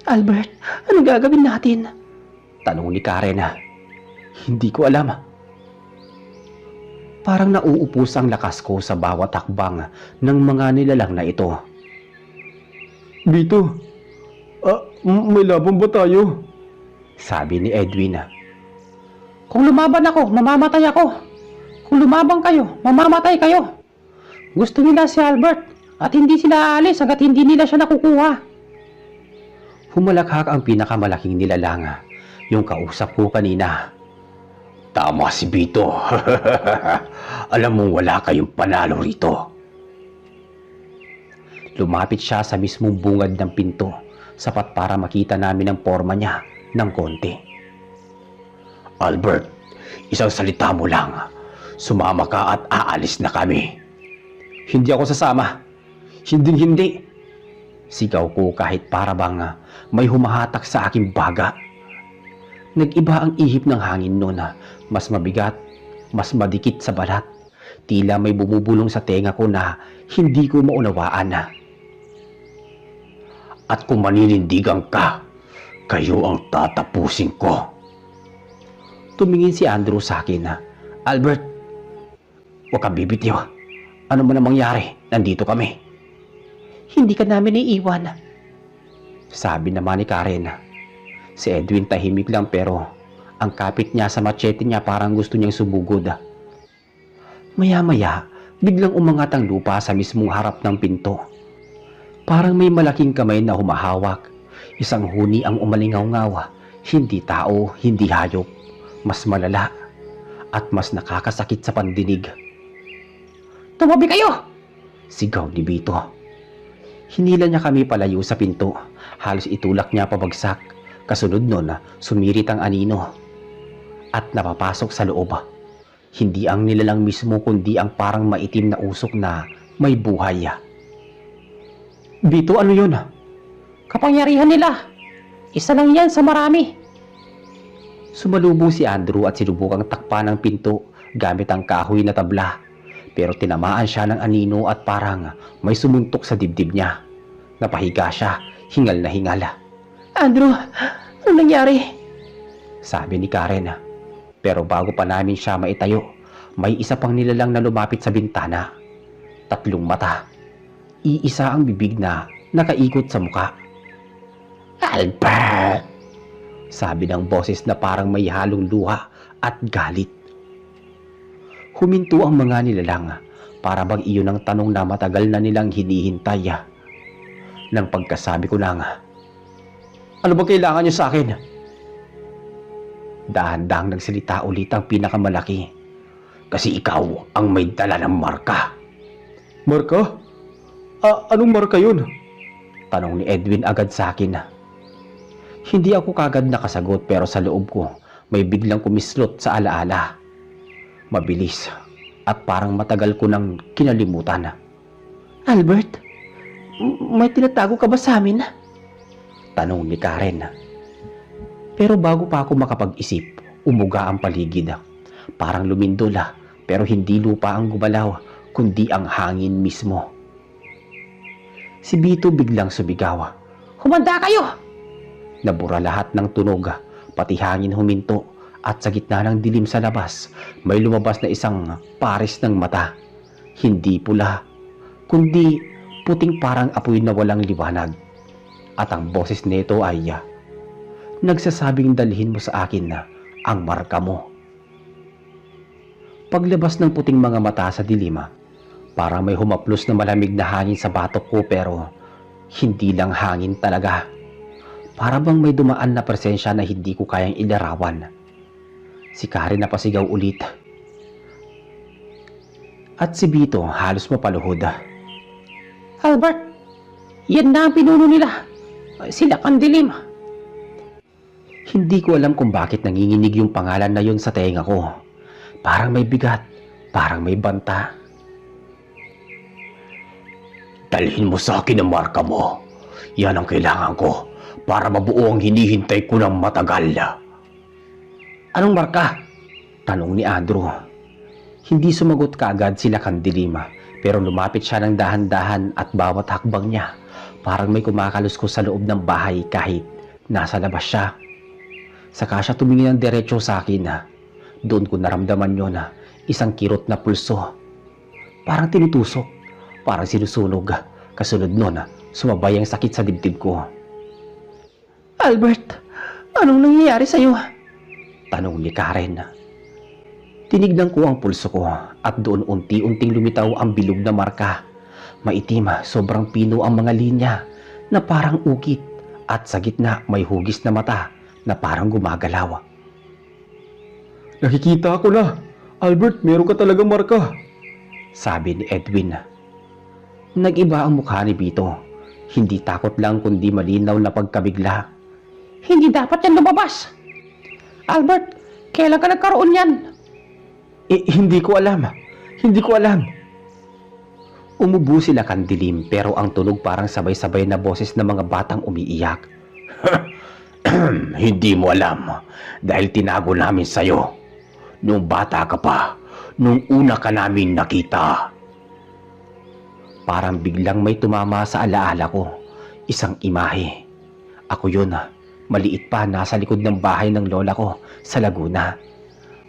S2: Albert, ano gagawin natin?
S1: Tanong ni Karen. Hindi ko alam. Parang nauupos ang lakas ko sa bawat hakbang ng mga nilalang na ito. Bito, may laban ba tayo? Sabi ni Edwin.
S2: Kung lumaban ako, mamamatay ako. Kung lumaban kayo, mamamatay kayo. Gusto nila si Albert at hindi sila aalis hanggat hindi nila siya nakukuha.
S1: Humalakhak ang pinakamalaking nilalang, yung kausap ko kanina. Tama si Bito. Alam mong wala kayong panalo rito. Lumapit siya sa mismong bungad ng pinto, sapat para makita namin ang forma niya ng konti. Albert, isang salita mo lang. Sumama ka at aalis na kami. Hindi ako sasama. Hindi. Sigaw ko kahit para bang may humahatak sa aking baga. Nag-iba ang ihip ng hangin noon. Mas mabigat, mas madikit sa balat. Tila may bumubulong sa tenga ko na hindi ko maunawaan. At kung maninindigan ka, kayo ang tatapusin ko. Tumingin si Andrew sa akin. Albert, huwag kang bibitiw. Ano man ang mangyari, nandito kami.
S2: Hindi ka namin iiwan.
S1: Sabi naman ni Karen. Si Edwin tahimik lang pero ang kapit niya sa machete niya parang gusto niyang sumugod. Maya-maya, biglang umangat ang lupa sa mismong harap ng pinto. Parang may malaking kamay na humahawak. Isang huni ang umalingaw-ngaw. Hindi tao, hindi hayop. Mas malala at mas nakakasakit sa pandinig.
S2: Tumabi kayo!
S1: Sigaw ni Bito. Hinila niya kami palayo sa pinto. Halos itulak niya pabagsak. Kasunod nun, sumirit ang anino. At napapasok sa loob. Hindi ang nilalang mismo kundi ang parang maitim na usok na may buhay. Bito, ano yun?
S2: Kapangyarihan nila. Isa lang yan sa marami.
S1: Sumalubong si Andrew at sinubukang takpan ang pinto gamit ang kahoy na tabla. Pero tinamaan siya ng anino at parang may sumuntok sa dibdib niya. Napahiga siya, hingal na hingal.
S2: Andrew, ano nangyari?
S1: Sabi ni Karen. Pero bago pa namin siya maitayo, may isa pang nilalang na lumapit sa bintana. 3 mata. Iisa ang bibig na nakaikot sa muka. Albert! Sabi ng boses na parang may halong luha at galit. Huminto ang mga nilalang para bang iyon ang tanong na matagal na nilang hinihintay. Nang pagkasabi ko lang, ano ba kailangan niyo sa akin? Dahan-dahang nagsalita ulit ang pinakamalaki. Kasi ikaw ang may dala ng marka. Marka? Anong marka yun? Tanong ni Edwin agad sa akin. Hindi ako kagad nakasagot pero sa loob ko may biglang kumislot sa alaala. Mabilis at parang matagal ko nang kinalimutan.
S2: Albert, may tinatago ka ba sa amin?
S1: Tanong ni Karen. Pero bago pa ako makapag-isip, umuga ang paligid. Parang lumindol pero hindi lupa ang gumalaw kundi ang hangin mismo. Si Bito biglang sumigaw.
S2: Humanda kayo!
S1: Nabura lahat ng tunog, pati hangin huminto at sa gitna ng dilim sa labas, may lumabas na isang pares ng mata. Hindi pula, kundi puting parang apoy na walang liwanag. At ang boses nito ay nagsasabing dalhin mo sa akin na ang marka mo. Paglabas ng puting mga mata sa dilim, parang may humaplos na malamig na hangin sa batok ko pero hindi lang hangin talaga. Para bang may dumaan na presensya na hindi ko kayang ilarawan. Si Karen napasigaw ulit. At si Bito halos mapaluhod.
S2: Albert, yan na ang pinuno nila. Sila Kandilim.
S1: Hindi ko alam kung bakit nanginginig yung pangalan na yon sa tenga ko. Parang may bigat, parang may banta. Dalhin mo sa akin ang marka mo. Yan ang kailangan ko para mabuo ang hinihintay ko ng matagal. Anong marka? Tanong ni Andrew. Hindi sumagot kaagad sila Kandilim pero lumapit siya ng dahan-dahan at bawat hakbang niya parang may kumakaluskos sa loob ng bahay kahit nasa labas siya. Saka siya tumingin ng diretso sa akin. Doon ko naramdaman yun isang kirot na pulso. Parang tinutusok, parang sinusunog. Kasunod nun, sumabay ang sakit sa dibdib ko.
S2: Albert, anong nangyayari sa'yo?
S1: Tanong ni Karen. Tinignan ko ang pulso ko at doon unti-unting lumitaw ang bilog na marka. Maitim, sobrang pino ang mga linya na parang ukit at sa gitna may hugis na mata na parang gumagalaw. Nakikita ko na. Albert, meron ka talagang marka. Sabi ni Edwin. Nag-iba ang mukha ni Bito. Hindi takot lang kundi malinaw na pagkabigla.
S2: Hindi dapat yan lumabas. Albert, kailan ka nagkaroon yan?
S1: Hindi ko alam. Hindi ko alam. Umubo sila Kandilim pero ang tunog parang sabay-sabay na boses ng mga batang umiiyak. Hindi mo alam dahil tinago namin sa'yo. Nung bata ka pa, nung una ka namin nakita. Parang biglang may tumama sa alaala ko. Isang imahe. Ako yun, maliit pa nasa likod ng bahay ng lola ko sa Laguna.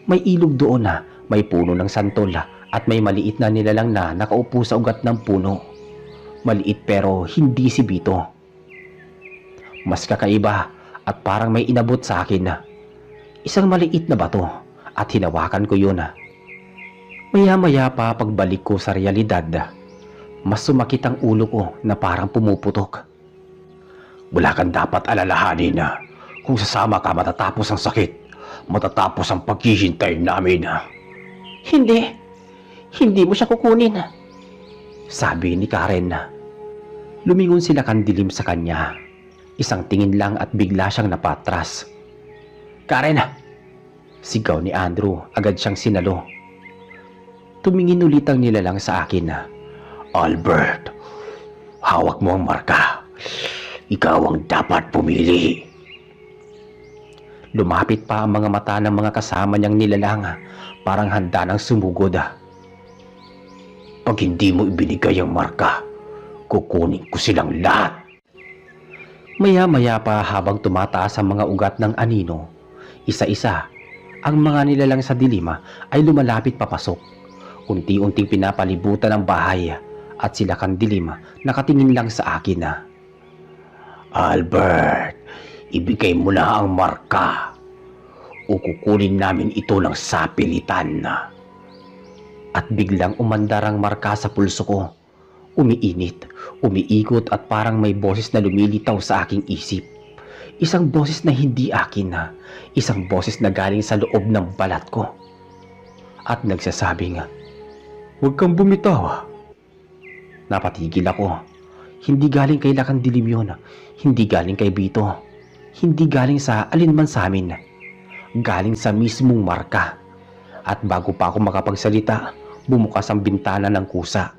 S1: May ilog doon may puno ng santol at may maliit na nilalang na nakaupo sa ugat ng puno. Maliit pero hindi si Bito. Mas kakaiba at parang may inabot sa akin. Isang maliit na bato at hinawakan ko yun. Maya-maya pa pagbalik ko sa realidad, mas sumakit ang ulo ko na parang pumuputok. Wala kang dapat alalahanin na kung sasama ka matatapos ang sakit, matatapos ang paghihintay namin.
S2: Hindi. Hindi mo siya kukunin.
S1: Sabi ni Karen. Lumingon sila kandilim sa kanya. Isang tingin lang at bigla siyang napatras. Karen! Sigaw ni Andrew, agad siyang sinalo. Tumingin ulit ang nilalang sa akin. Albert, hawak mo ang marka. Ikaw ang dapat pumili. Lumapit pa ang mga mata ng mga kasama niyang nilalang, parang handa ng sumugod. Pag hindi mo ibinigay ang marka, kukunin ko silang lahat. Maya-maya pa habang tumataas ang mga ugat ng anino, isa-isa, ang mga nilalang sa dilima ay lumalapit papasok. Unti-unting pinapalibutan ang bahay at sila kandilima nakatingin lang sa akin. Albert, ibigay mo na ang marka o kukunin namin ito ng sapilitan. At biglang umandar ang marka sa pulso ko. Umiinit, umiikot at parang may boses na lumilitaw sa aking isip. Isang boses na hindi akin na, isang boses na galing sa loob ng balat ko. At nagsasabing, huwag kang bumitaw. Napatigil ako. Hindi galing kay Lakandilim yun, hindi galing kay Bito, hindi galing sa alinman sa amin. Galing sa mismong marka. At bago pa ako makapagsalita, bumukas ang bintana ng kusa.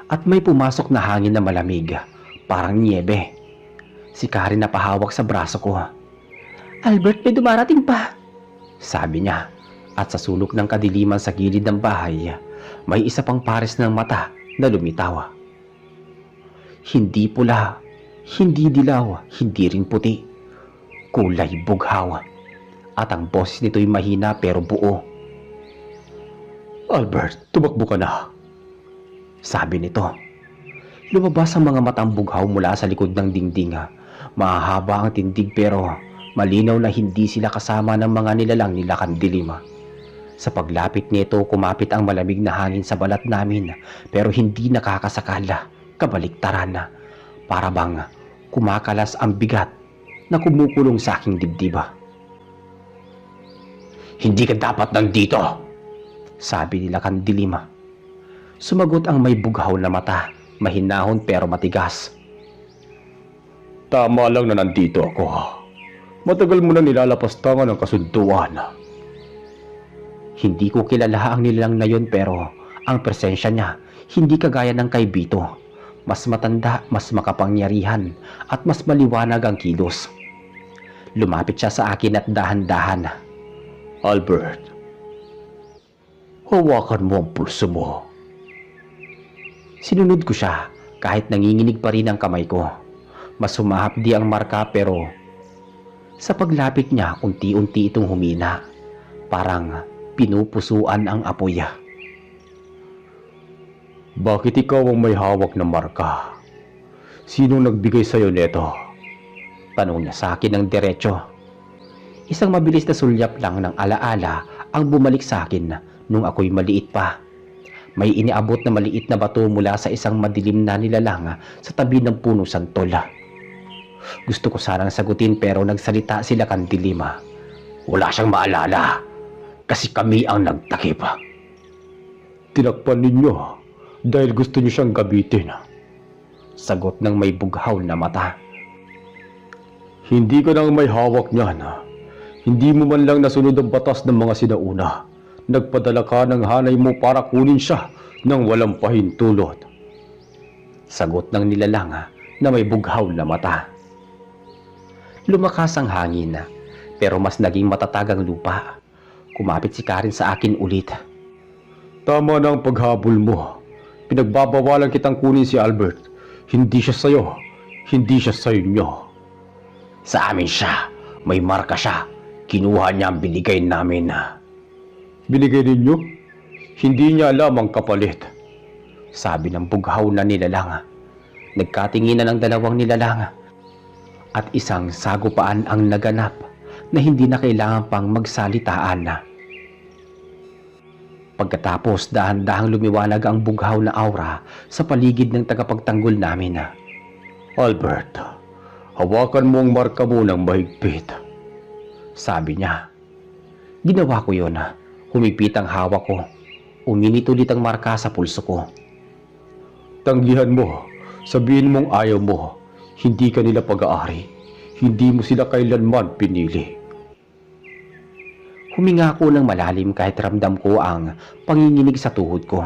S1: At may pumasok na hangin na malamig, parang niebe. Si Karen na pahawak sa braso ko.
S2: Albert, may dumarating pa.
S1: Sabi niya, at sa sulok ng kadiliman sa gilid ng bahay, may isa pang pares ng mata na lumitaw. Hindi pula, hindi dilaw, hindi rin puti. Kulay bughaw. At ang boses nito'y mahina pero buo. Albert, tumakbo ka na. Sabi nito. Lumabas ang mga matang bughaw mula sa likod ng dingding. Mahahaba ang tindig pero malinaw na hindi sila kasama ng mga nilalang nila Kandilima. Sa paglapit nito, kumapit ang malamig na hangin sa balat namin pero hindi nakakasakala, kabaliktaran. Para bang kumakalas ang bigat na kumukulong sa aking dibdiba. Hindi ka dapat nandito, sabi nila Kandilima. Sumagot ang may bughaw na mata, mahinahon pero matigas. Tama lang na nandito ako. Matagal mo na nilalapastangan ang kasunduan. Hindi ko kilala ang nilalang na yun pero ang presensya niya hindi kagaya ng kay Bito. Mas matanda, mas makapangyarihan at mas maliwanag ang kilos. Lumapit siya sa akin at dahan-dahan. Albert, hawakan mo ang pulso mo. Sinunod ko siya kahit nanginginig pa rin ang kamay ko. Mas humahapdi ang marka pero sa paglapit niya unti-unti itong humina. Parang pinupusuan ang apoy. Bakit ikaw ang may hawak na marka? Sino nagbigay sa'yo neto? Tanong niya sa akin ng diretso. Isang mabilis na sulyap lang ng alaala ang bumalik sa akin nung ako'y maliit pa. May iniabot na maliit na bato mula sa isang madilim na nilalang sa tabi ng puno santol. Gusto ko sanang sagutin pero nagsalita sila Kandilima. Wala siyang maalala kasi kami ang nagtakip. Tinakpan ninyo dahil gusto niyo siyang gabitin. Sagot ng may bughaw na mata. Hindi ka nang may hawak niyan. Hindi mo man lang nasunod ang batas ng mga sinauna. Nagpadala ka ng hanay mo para kunin siya nang walang pahintulot. Sagot ng nilalang na may bughaw na mata. Lumakas ang hangin pero mas naging matatag ang lupa. Kumapit si Karen sa akin ulit. Tama na ang paghabol mo. Pinagbabawalan kitang kunin si Albert. Hindi siya sa'yo. Hindi siya sa inyo. Sa amin siya. May marka siya. Kinuha niya ang binigay namin. Binigay ninyo? Hindi niya alam ang kapalit. Sabi ng bughaw na nilalang. Nagkatinginan ang dalawang nilalang. At isang sagupaan ang naganap na hindi na kailangan pang magsalitaan. Pagkatapos dahan-dahang lumiwanag ang bughaw na aura sa paligid ng tagapagtanggol namin. Albert, hawakan mo ang marka mo ng mahigpit, sabi niya. Ginawa ko yun. Humigpit ang hawak ko. Uminit ulit ang marka sa pulso ko. Tanggihan mo. Sabihin mong ayaw mo. Hindi ka nila pag-aari. Hindi mo sila kailanman pinili. Huminga ako ng malalim kahit ramdam ko ang panginginig sa tuhod ko.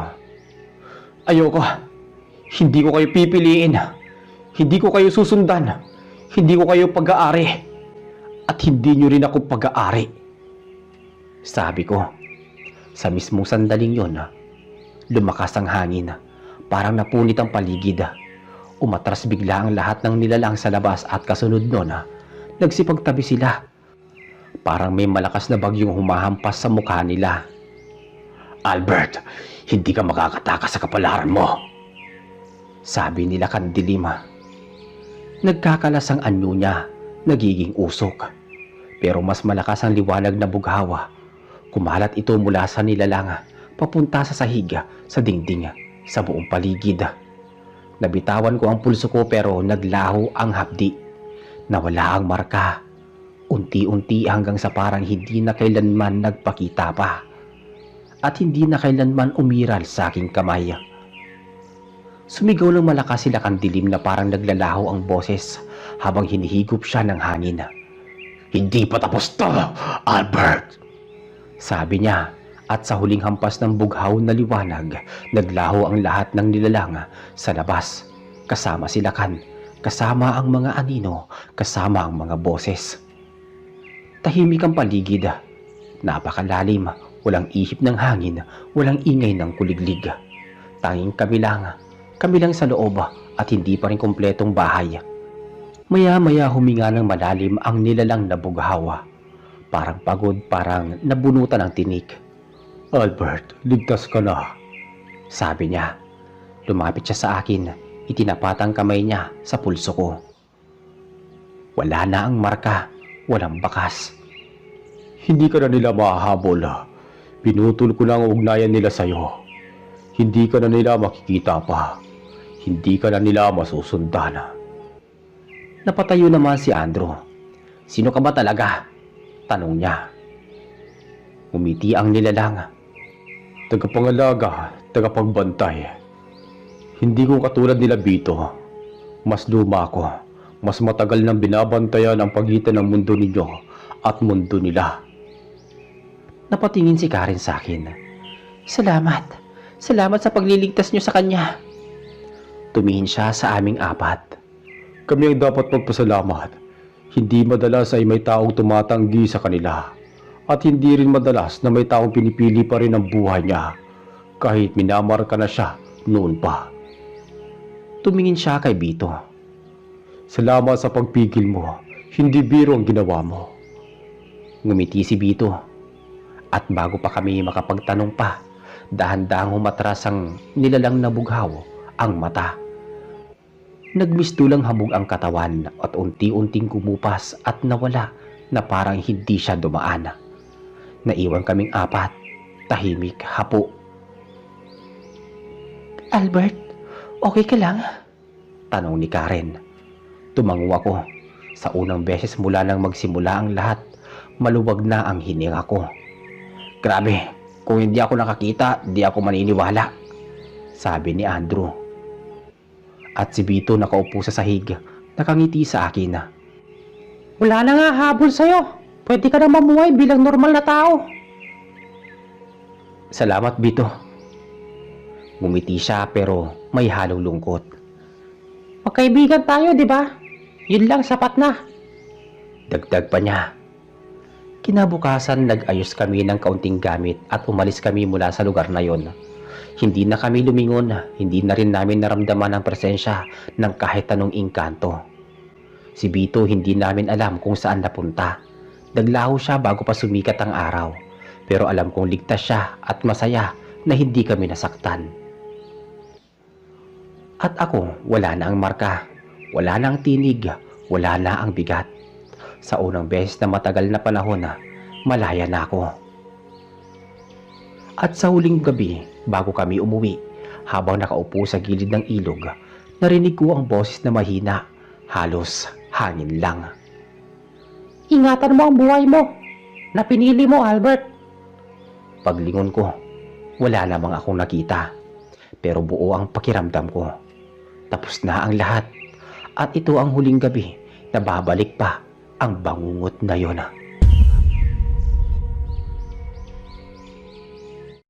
S1: Ayoko. Hindi ko kayo pipiliin. Hindi ko kayo susundan. Hindi ko kayo pag-aari. At hindi nyo rin ako pag-aari. Sabi ko. Sa mismong sandaling yon, lumakas ang hangin. Parang napunit ang paligid. Umatras bigla ang lahat ng nilalang sa labas at kasunod nun, nagsipagtabi sila. Parang may malakas na bagyong humahampas sa mukha nila. Albert, hindi ka makakatakas sa kapalaran mo, sabi nila kandilim. Nagkakalas ang anyo niya, nagiging usok. Pero mas malakas ang liwanag na bughawa. Kumalat ito mula sa nilalang, papunta sa sahig, sa dingding, sa buong paligid. Nabitawan ko ang pulso ko pero naglaho ang hapdi. Nawala ang marka. Unti-unti hanggang sa parang hindi na kailanman nagpakita pa. At hindi na kailanman umiral sa aking kamay. Sumigaw ng malakas sila kandilim na parang naglalaho ang boses habang hinihigop siya ng hangin. Hindi pa tapos to, Albert! Sabi niya, at sa huling hampas ng bughaw na liwanag, naglaho ang lahat ng nilalang sa labas. Kasama sila kasama ang mga anino, kasama ang mga boses. Tahimik ang paligid. Napakalalim, walang ihip ng hangin, walang ingay ng kuliglig. Tanging kami lang sa loob at hindi pa rin kumpletong bahay. Maya-maya huminga ng malalim ang nilalang na bughaw. Parang pagod, parang nabunutan ng tinik. Albert, ligtas ka na, sabi niya. Lumapit siya sa akin, itinapat ang kamay niya sa pulso ko. Wala na ang marka, walang bakas. Hindi ka na nila mahahabol. Pinutol ko na ang ugnayan nila sa'yo. Hindi ka na nila makikita pa. Hindi ka na nila masusundan. Napatayo naman si Andrew. Sino ka ba talaga? Tanong niya. Umiti ang nilalang. Tagapangalaga, tagapagbantay. Hindi ko katulad nila Bito. Mas luma ako. Mas matagal nang binabantayan ang pagitan ng mundo ninyo at mundo nila. Napatingin si Karen sa akin. Salamat. Salamat sa pagliligtas niyo sa kanya. Tumingin siya sa aming apat. Kami ang dapat magpasalamat. Hindi madalas ay may taong tumatanggi sa kanila. At hindi rin madalas na may taong pinipili pa rin ang buhay niya. Kahit minamarka na siya noon pa. Tumingin siya kay Bito. Salamat sa pagpigil mo. Hindi biro ang ginawa mo. Ngumiti si Bito. At bago pa kami makapagtanong pa, dahan-dahang humatras ang nilalang na bughaw, ang mata. Nagmistulang hamog ang katawan at unti-unting kumupas at nawala na parang hindi siya dumaan. Naiwan kaming apat, tahimik, hapo. Albert, okay ka lang? Tanong ni Karen. Tumango ako. Sa unang beses mula nang magsimula ang lahat, maluwag na ang hininga ko. Grabe, kung hindi ako nakakita, di ako maniniwala, sabi ni Andrew. At si Bito nakaupo sa sahig, nakangiti sa akin. Wala na nga habol sa'yo. Pwede ka na mamuhay bilang normal na tao. Salamat, Bito. Ngumiti siya pero may halong lungkot. Magkaibigan tayo, di ba? Yun lang, sapat na. Dagdag pa niya. Kinabukasan nag-ayos kami ng kaunting gamit at umalis kami mula sa lugar na yon. Hindi na kami lumingon, hindi na rin namin naramdaman ang presensya ng kahit anong engkanto. Si Bito hindi namin alam kung saan napunta. Naglaho siya bago pa sumikat ang araw. Pero alam kong ligtas siya at masaya na hindi kami nasaktan. At ako, wala na ang marka, wala na ang tinig, wala na ang bigat. Sa unang beses na matagal na panahon malaya na ako. At sa huling gabi, bago kami umuwi, habang nakaupo sa gilid ng ilog, narinig ko ang boses na mahina, halos hangin lang.
S2: Ingatan mo ang buhay mo na pinili mo, Albert.
S1: Paglingon ko, wala namang akong nakita. Pero buo ang pakiramdam ko. Tapos na ang lahat. At ito ang huling gabi na babalik pa ang bangungot na yon.